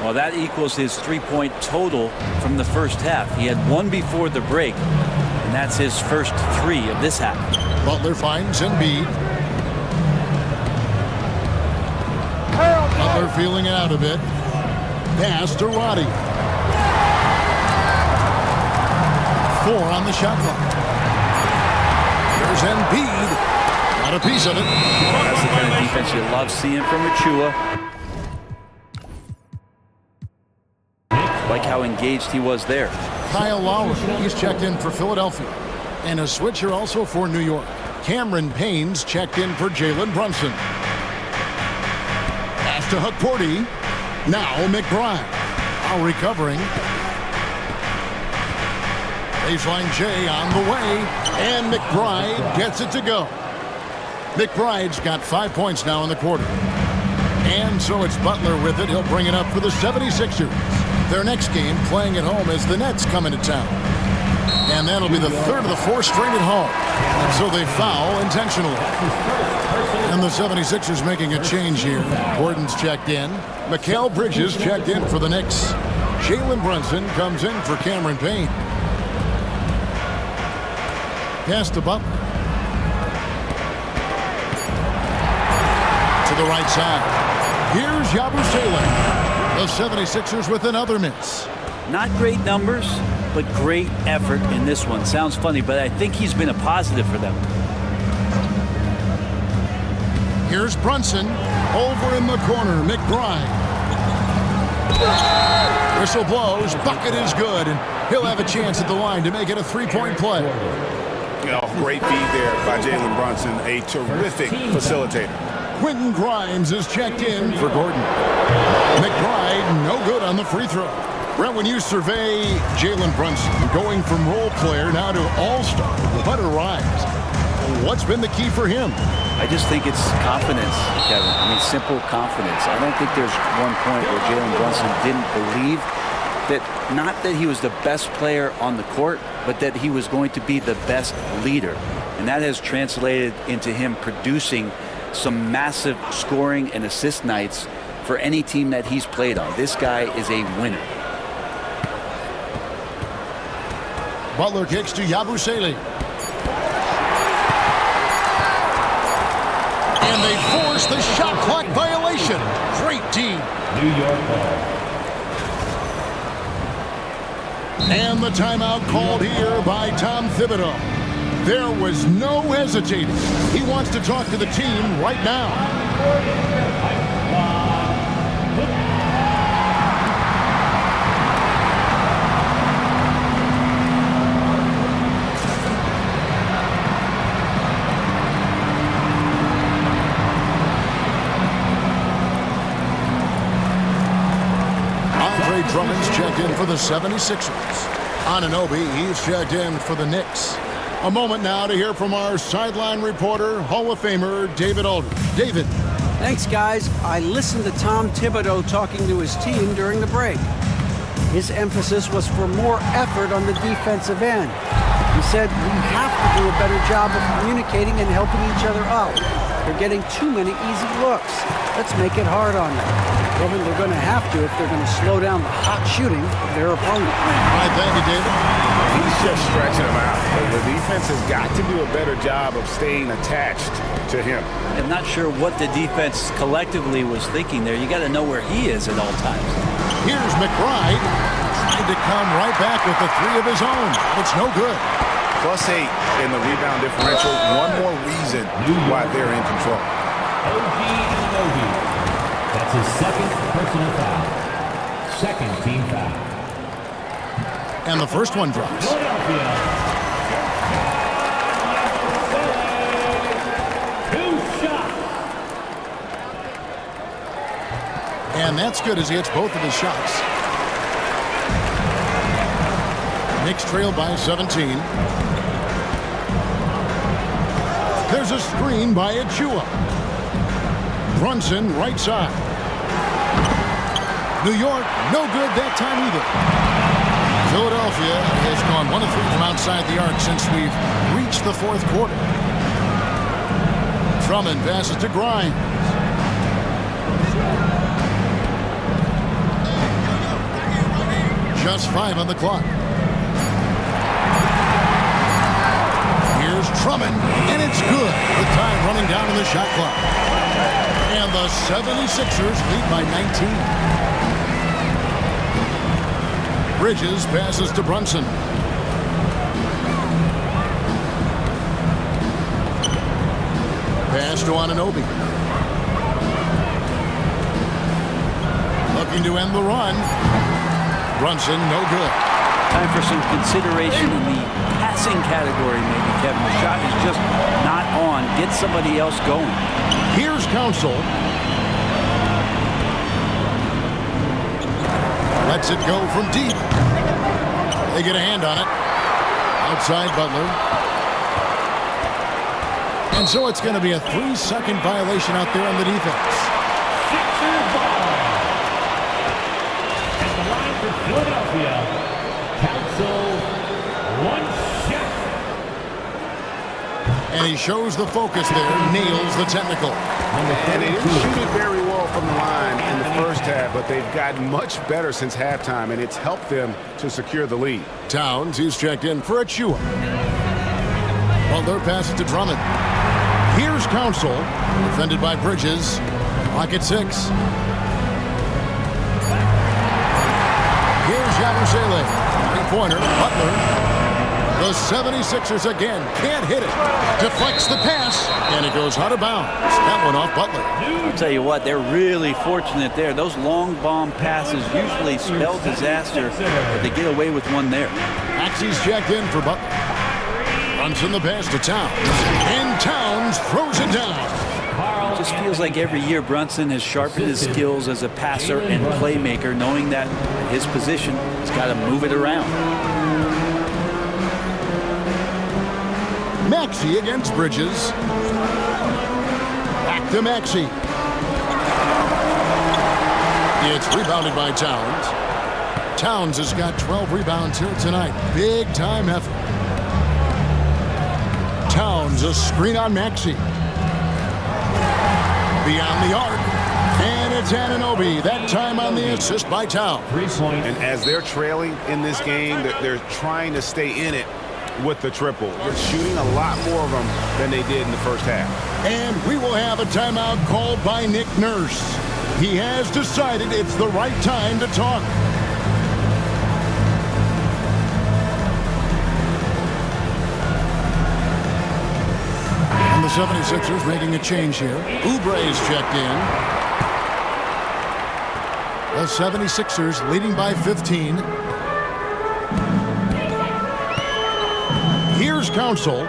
Well, that equals his three-point total from the first half. He had 1 before the break, and that's his first 3 of this half. Butler finds Embiid. Butler feeling it out a bit. Pass to Roddy. 4 on the shot clock. There's Embiid. Got a piece of it. That's the kind of defense you love seeing from Achua. Like how engaged he was there. Kyle Lowry, he's checked in for Philadelphia. And a switcher also for New York. Cameron Payne's checked in for Jalen Brunson. Pass to Accordi. Now McBride. Now recovering. Baseline J on the way. And McBride gets it to go. McBride's got 5 points now in the quarter. And so it's Butler with it. He'll bring it up for the 76ers. Their next game playing at home as the Nets come into town. And that'll be the 3rd of the 4 straight at home. So they foul intentionally. And the 76ers making a change here. Gordon's checked in. Mikal Bridges checked in for the Knicks. Jalen Brunson comes in for Cameron Payne. Pass to Butler. To the right side. Here's Yabusele. The 76ers with another miss. Not great numbers, but great effort in this one. Sounds funny, but I think he's been a positive for them. Here's Brunson. Over in the corner, McBride. Whistle blows. Bucket is good, and he'll have a chance at the line to make it a 3-point play. Great feed there by Jalen Brunson. A terrific facilitator. Quentin Grimes is checked in for Gordon. McBride, no good on the free throw. Brent, when you survey Jalen Brunson, going from role player now to all-star, what a rise. What's been the key for him? I just think it's confidence, Kevin. I mean, simple confidence. I don't think there's one point where Jalen Brunson didn't believe that, not that he was the best player on the court, but that he was going to be the best leader. And that has translated into him producing some massive scoring and assist nights for any team that he's played on. This guy is a winner. Butler kicks to Yabusele. And they force the shot clock violation. Great team. New York ball. And the timeout called here by Tom Thibodeau. There was no hesitating. He wants to talk to the team right now. Drummond's checked in for the 76ers. Anunoby, he's checked in for the Knicks. A moment now to hear from our sideline reporter, Hall of Famer David Aldridge. David. Thanks, guys. I listened to Tom Thibodeau talking to his team during the break. His emphasis was for more effort on the defensive end. He said we have to do a better job of communicating and helping each other out. They're getting too many easy looks. Let's make it hard on them. Kevin, they're going to have to if they're going to slow down the hot shooting of their opponent. All right, thank you, David. He's just stretching him out. The defense has got to do a better job of staying attached to him. I'm not sure what the defense collectively was thinking there. You got to know where he is at all times. Here's McBride, trying to come right back with the three of his own. It's no good. +8 in the rebound differential. One more reason why they're in control. Anunoby. That's his second personal foul. Second team foul. And the first one drops. Philadelphia. Two shots. And that's good as he hits both of his shots. Knicks trail by 17. There's a screen by Achua. Brunson right side. New York, no good that time either. Philadelphia has gone 1 of 3 from outside the arc since we've reached the fourth quarter. Drummond passes to Grimes. Just 5 on the clock. Here's Drummond, and it's good with time running down on the shot clock. And the 76ers lead by 19. Bridges passes to Brunson. Pass to Anunoby. Looking to end the run. Brunson, no good. Time for some consideration in the passing category, maybe, Kevin. The shot is just not on. Get somebody else going. Here's Council. Lets it go from deep. They get a hand on it. Outside Butler. And so it's going to be a 3-second violation out there on the defense. Sixers ball. At the line for Philadelphia. Council, 1 shot. And he shows the focus there. Nails the technical. And they didn't shoot it very well from the line in the first half, but they've gotten much better since halftime, and it's helped them to secure the lead. Towns, he's checked in for Achua. Butler passes to Drummond. Here's Council, defended by Bridges. Clock at 6. Here's Yabusele. 3-pointer, Butler. The 76ers again can't hit it. Deflects the pass, and it goes out of bounds. That one off Butler. I'll tell you what, they're really fortunate there. Those long bomb passes usually spell disaster, but they get away with one there. Maxey's checked in for Butler. Runs in the pass to Towns, and Towns throws it down. It just feels like every year Brunson has sharpened his skills as a passer and playmaker, knowing that his position, he's got to move it around. Maxey against Bridges. Back to Maxey. It's rebounded by Towns. Towns has got 12 rebounds here tonight. Big time effort. Towns, a screen on Maxey. Beyond the arc. And it's Anunoby. That time on the assist by Towns. 3-point. And as they're trailing in this game, they're trying to stay in it with the triple. They're shooting a lot more of them than they did in the first half. And we will have a timeout called by Nick Nurse. He has decided it's the right time to talk. 76ers making a change here. Oubre's checked in. The 76ers leading by 15. Here's Council.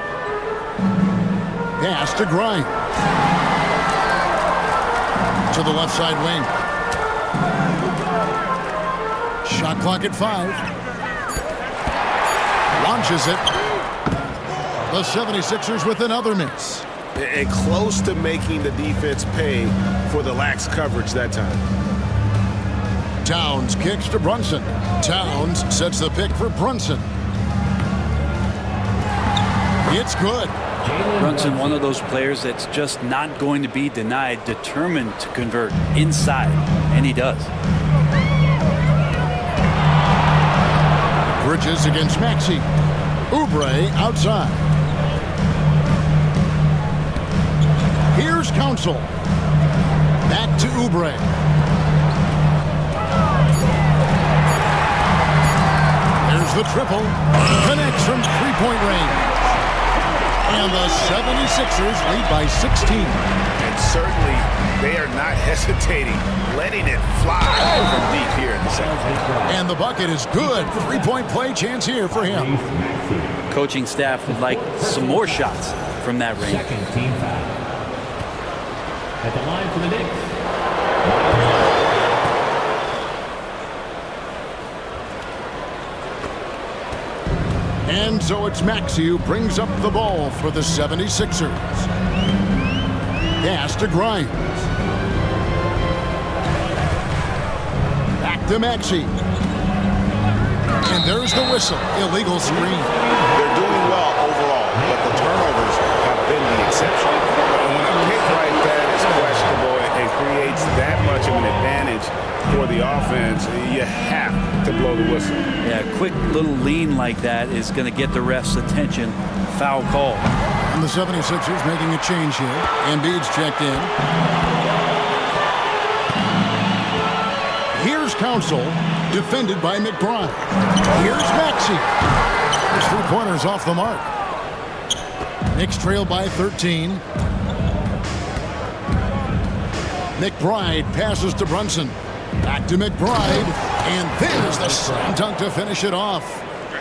Pass to Grimes. To the left side wing. Shot clock at 5. Launches it. The 76ers with another miss. And close to making the defense pay for the lax coverage that time. Towns kicks to Brunson. Towns sets the pick for Brunson. It's good. Brunson, one of those players that's just not going to be denied, determined to convert inside, and he does. Bridges against Maxey. Oubre outside. Here's Council. Back to Oubre. There's the triple. Connects from three-point range. And the 76ers lead by 16. And certainly they are not hesitating, letting it fly from deep here in the second. And the bucket is good. Three-point play chance here for him. Coaching staff would like some more shots from that range. Second team foul. At the line for the Knicks. And so it's Maxey who brings up the ball for the 76ers. Pass to Grimes. Back to Maxey. And there's the whistle. Illegal screen. They're doing well overall, but the turnovers have been the exception. When a pick like that is questionable and creates that much of an advantage for the offense, you have to blow the whistle. Yeah, a quick little lean like that is going to get the ref's attention. Foul call. And the 76ers making a change here. Embiid's checked in. Here's Council, defended by McBride. Here's Maxey. His three-pointers off the mark. Knicks trail by 13. McBride passes to Brunson. Back to McBride. And there's the slam dunk to finish it off.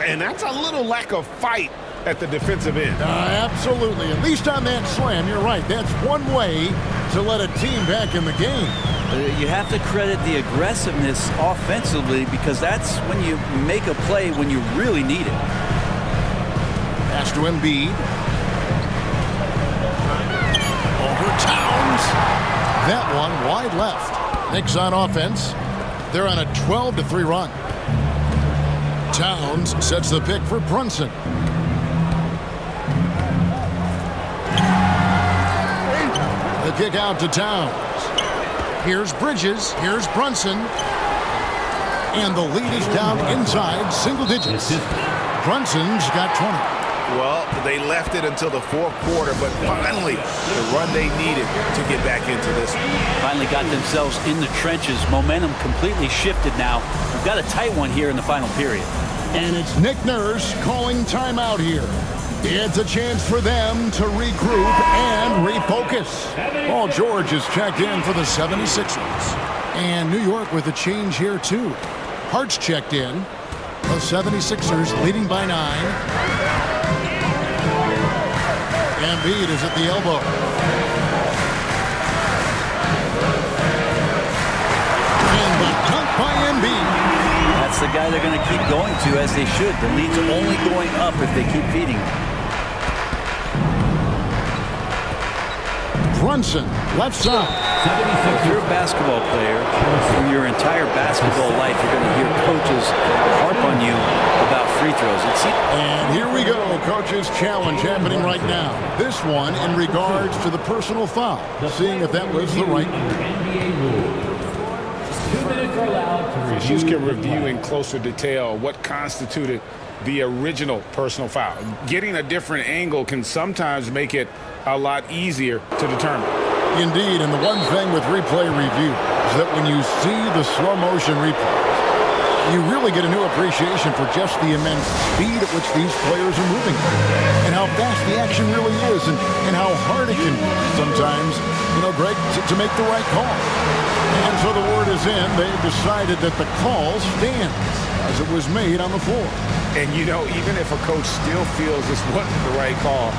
And that's a little lack of fight at the defensive end. Absolutely. At least on that slam, you're right. That's one way to let a team back in the game. You have to credit the aggressiveness offensively because that's when you make a play when you really need it. Pass to Embiid. Over Towns. That one wide left. Knicks on offense. They're on a 12-3 run. Towns sets the pick for Brunson. The kick out to Towns. Here's Bridges. Here's Brunson. And the lead is down inside single digits. Brunson's got 20. Well, they left it until the fourth quarter, but finally the run they needed to get back into this one. Finally got themselves in the trenches. Momentum completely shifted now. We've got a tight one here in the final period. And it's Nick Nurse calling timeout here. It's a chance for them to regroup and refocus. Paul George is checked in for the 76ers. And New York with a change here too. Hart's checked in. The 76ers leading by 9. Embiid is at the elbow. And the dunk by Embiid. That's the guy they're going to keep going to, as they should. The lead's only going up if they keep feeding him. Brunson, left side. If you're a basketball player, for your entire basketball life, you're going to hear coaches harp on you about free throws. And here we go. Coach's challenge happening right now. This one in regards to the personal foul. Seeing if that was the right. 2 minutes are allowed to review. Officials can review in closer detail what constituted the original personal foul. Getting a different angle can sometimes make it a lot easier to determine. Indeed, and the one thing with replay review is that when you see the slow motion replay, You really get a new appreciation for just the immense speed at which these players are moving and how fast the action really is and how hard it can be sometimes, Greg, to make the right call. And so the word is in. They've decided that the call stands as it was made on the floor. And, even if a coach still feels this wasn't the right call,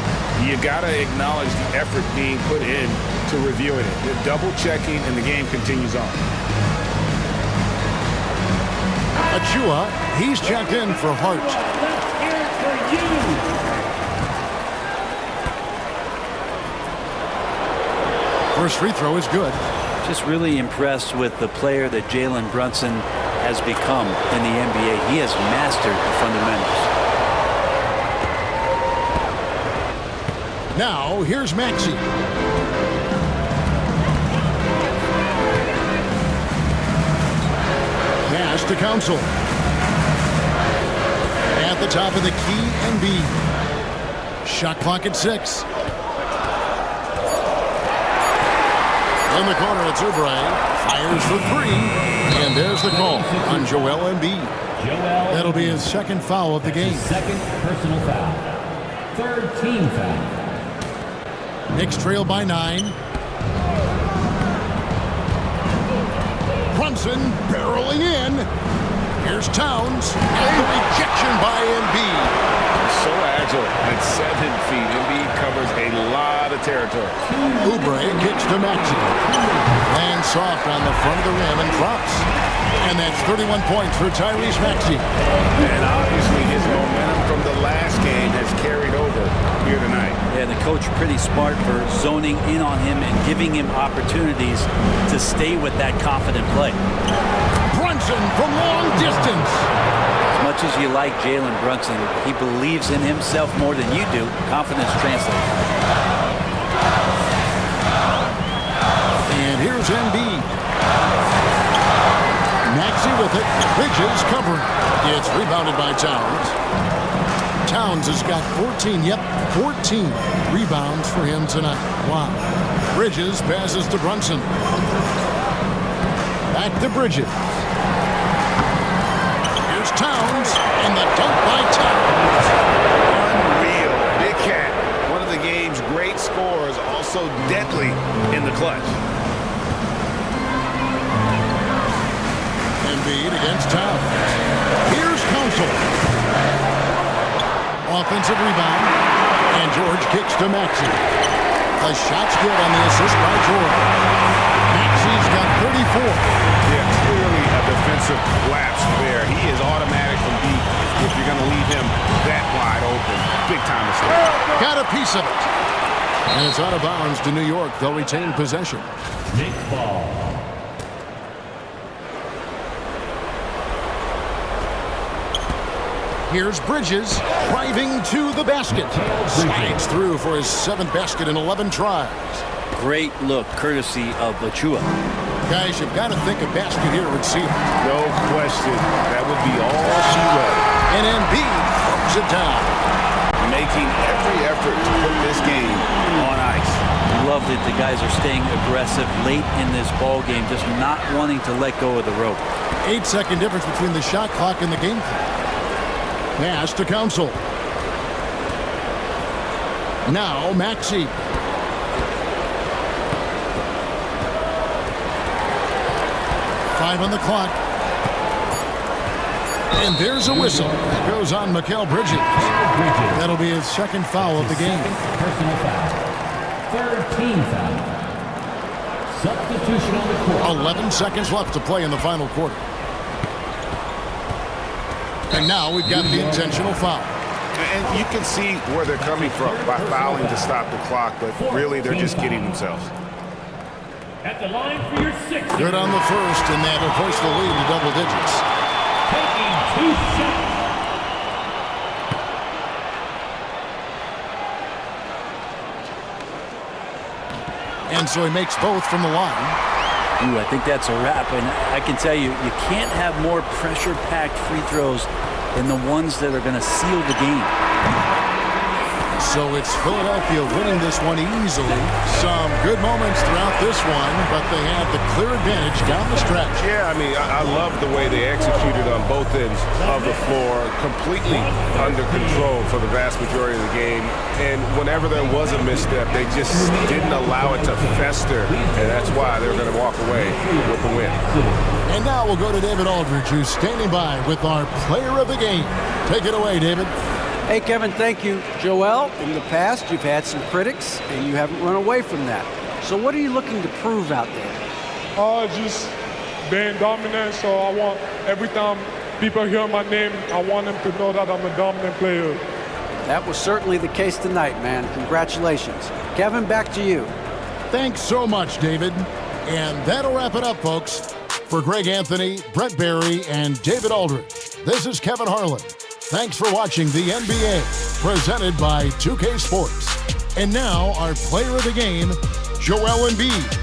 you got to acknowledge the effort being put in to reviewing it. The double-checking, and the game continues on. Achua, he's checked in for Hart. Let's hear it for you. First free throw is good. Just really impressed with the player that Jalen Brunson has become in the NBA. He has mastered the fundamentals. Now, here's Maxey. Pass to Council. At the top of the key and B. Shot clock at 6. In the corner, it's Oubre. Fires for 3. And there's the call on Joel Embiid. That'll be his second foul of the game. Second personal foul. Third team foul. Knicks trail by 9. Brunson barreling in. Here's Towns. And the rejection by Embiid. So agile at 7 feet. Embiid covers a lot of territory. Oubre kicks to Maxey. Lands soft on the front of the rim and drops. And that's 31 points for Tyrese Maxey. And obviously his momentum from the last game has carried over here tonight. Yeah, the coach pretty smart for zoning in on him and giving him opportunities to stay with that confident play. Brunson from long distance. As much as you like Jalen Brunson, he believes in himself more than you do. Confidence translates. And here's Embiid. Maxey with it. Bridges covering. It's rebounded by Towns. Towns has got 14 rebounds for him tonight. Wow. Bridges passes to Brunson. Back to Bridges. Here's Towns, and the dunk by Towns. Unreal. Big Cat, one of the game's great scorers, also deadly in the clutch. Embiid against Towns. Here's Council. Offensive rebound, and George kicks to Maxey. The shot's good on the assist by George. Maxey's got 34. Yeah, clearly a defensive lapse there. He is automatic from deep if you're going to leave him that wide open. Big time mistake. Got a piece of it. And it's out of bounds to New York. They'll retain possession. Knicks ball. Here's Bridges driving to the basket. Slides through for his 7th basket in 11 tries. Great look, courtesy of Achua. Guys, you've got to think a basket here would seal it. No question. That would be all she wrote. And Embiid throws it down. Making every effort to put this game on ice. Loved it. The guys are staying aggressive late in this ball game, just not wanting to let go of the rope. 8-second difference between the shot clock and the game clock. Pass to Council. Now Maxey. Five on the clock. And there's a whistle. That goes on Mikal Bridges. That'll be his second foul of the game. Personal foul. Third team foul. Substitution on the court. 11 seconds left to play in the final quarter. And now we've got the intentional foul. And you can see where they're coming from by fouling to stop the clock, but really they're just kidding themselves. At the line for your 6th. Good on the first, and that'll push the lead to double digits. Taking 2 shots. And so he makes both from the line. Ooh, I think that's a wrap. And I can tell you, you can't have more pressure-packed free throws than the ones that are going to seal the game. So it's Philadelphia winning this one easily. Some good moments throughout this one, but they had the clear advantage down the stretch. Yeah, I mean, I love the way they executed on both ends of the floor, completely under control for the vast majority of the game. And whenever there was a misstep, they just didn't allow it to fester, and that's why they're going to walk away with the win. And now we'll go to David Aldridge, who's standing by with our player of the game. Take it away, David. Hey, Kevin, thank you. Joel, in the past, you've had some critics, and you haven't run away from that. So what are you looking to prove out there? Just being dominant, so I want, every time people hear my name, I want them to know that I'm a dominant player. That was certainly the case tonight, man. Congratulations. Kevin, back to you. Thanks so much, David. And that'll wrap it up, folks. For Greg Anthony, Brett Barry, and David Aldridge, this is Kevin Harlan. Thanks for watching the NBA, presented by 2K Sports. And now, our player of the game, Joel Embiid.